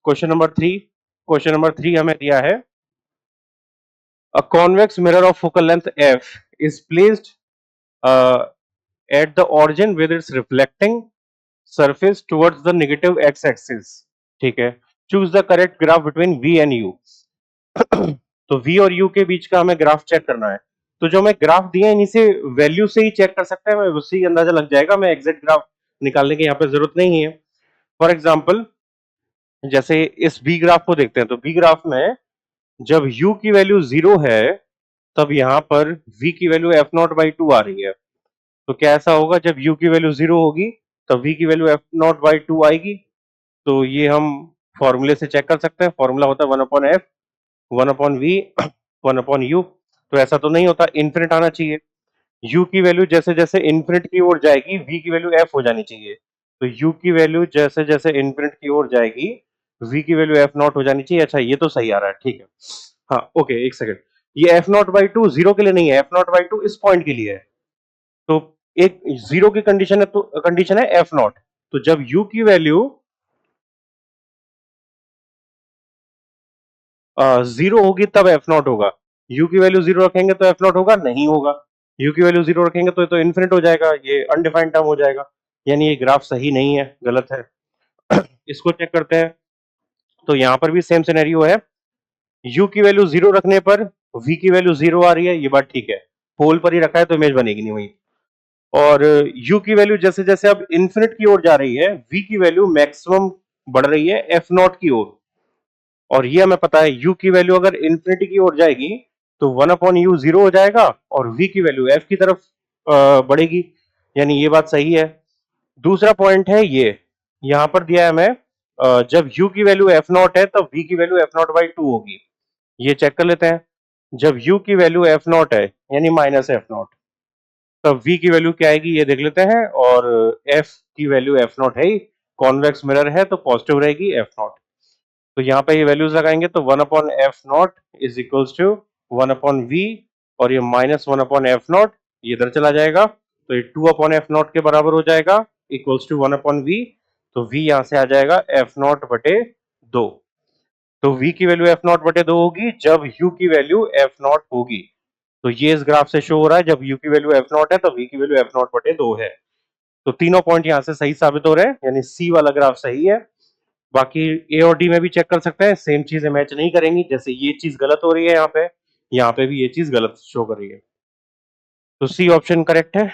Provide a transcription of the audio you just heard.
Question number 3 हमें दिया है a convex mirror of focal length f is placed at the origin with its reflecting surface towards the negative x axis. ठीक है, choose the correct graph between v and u. तो v और u के बीच का हमें graph check करना है. तो जो हमें ग्राफ दिए हैं इसे वैल्यू से ही चेक कर सकते हैं, हमें उससे अंदाजा लग जाएगा, हमें एग्जैक्ट ग्राफ निकालने की यहाँ पे जरूरत नहीं है. फॉर एग्जाम्पल जैसे इस बी ग्राफ को देखते हैं, तो बी ग्राफ में जब u की वैल्यू 0 है तब यहाँ पर v की वैल्यू एफ नॉट बाई 2 आ रही है. तो क्या ऐसा होगा जब u की वैल्यू 0 होगी तब v की वैल्यू एफ नॉट बाई 2 आएगी. तो ये हम फॉर्मूले से चेक कर सकते हैं. फॉर्मूला होता है 1/f 1/v 1/u. तो ऐसा तो नहीं होता, इन्फिनिट आना चाहिए. u की वैल्यू जैसे जैसे इन्फिनिट की ओर जाएगी v की वैल्यू f हो जानी चाहिए. तो u की वैल्यू जैसे जैसे इन्फिनिट की ओर जाएगी v की वैल्यू एफ नॉट हो जानी चाहिए. अच्छा ये तो सही आ रहा है, ठीक है. हाँ ओके, एक सेकंड. ये एफ नॉट बाई 2 जीरो के लिए नहीं है, एफ नॉट बाई 2 इस पॉइंट के लिए है. तो एक जीरो की कंडीशन है, तो कंडीशन है एफ नॉट. तो जब u की वैल्यू जीरो होगी तब एफ नॉट होगा. u की वैल्यू जीरो रखेंगे तो एफ नॉट होगा नहीं होगा. u की वैल्यू जीरो रखेंगे तो इन्फिनिट हो जाएगा, ये अनडिफाइंड टर्म हो जाएगा. यानी ये ग्राफ सही नहीं है, गलत है. इसको चेक करते हैं. तो यहां पर भी सेम सिनेरियो है. u की वैल्यू जीरो रखने पर v की वैल्यू जीरो आ रही है, ये बात ठीक है. पोल पर ही रखा है तो इमेज बनेगी नहीं वही. और u की वैल्यू जैसे जैसे अब इन्फिनिट की ओर जा रही है v की वैल्यू मैक्सिमम बढ़ रही है एफ नॉट की ओर. और ये हमें पता है u की वैल्यू अगर इन्फिनिटी की ओर जाएगी तो 1/u जीरो हो जाएगा और v की वैल्यू f की तरफ बढ़ेगी. यानी ये बात सही है. दूसरा पॉइंट है ये, यहां पर दिया है हमें जब u की वैल्यू एफ नॉट है तब v की वैल्यू एफ नॉट बाई 2 होगी. ये चेक कर लेते हैं. जब u की वैल्यू एफ नॉट है यानी माइनस एफ नॉट, तब v की वैल्यू क्या आएगी ये देख लेते हैं. और f की वैल्यू एफ नॉट है, कॉन्वेक्स मिरर है तो पॉजिटिव रहेगी एफ नॉट. तो यहाँ पे ये वैल्यूज लगाएंगे तो 1/f0 is equals to 1/v और ये माइनस 1/f0 ये इधर चला जाएगा तो ये 2/f0 के बराबर हो जाएगा इक्वल्स टू 1/v. तो v यहाँ से आ जाएगा f0/2. तो v की वैल्यू f0/2 होगी जब u की वैल्यू f0 होगी. तो ये इस ग्राफ से शो हो रहा है, जब u की वैल्यू f0 है तो v की वैल्यू f0/2 है. तो तीनों पॉइंट यहाँ से सही साबित हो रहे हैं, यानी सी वाला ग्राफ सही है. बाकी ए और डी में भी चेक कर सकते हैं, सेम चीजें मैच नहीं करेंगी. जैसे ये चीज गलत हो रही है यहाँ पे भी ये चीज गलत शो कर रही है. तो सी ऑप्शन करेक्ट है.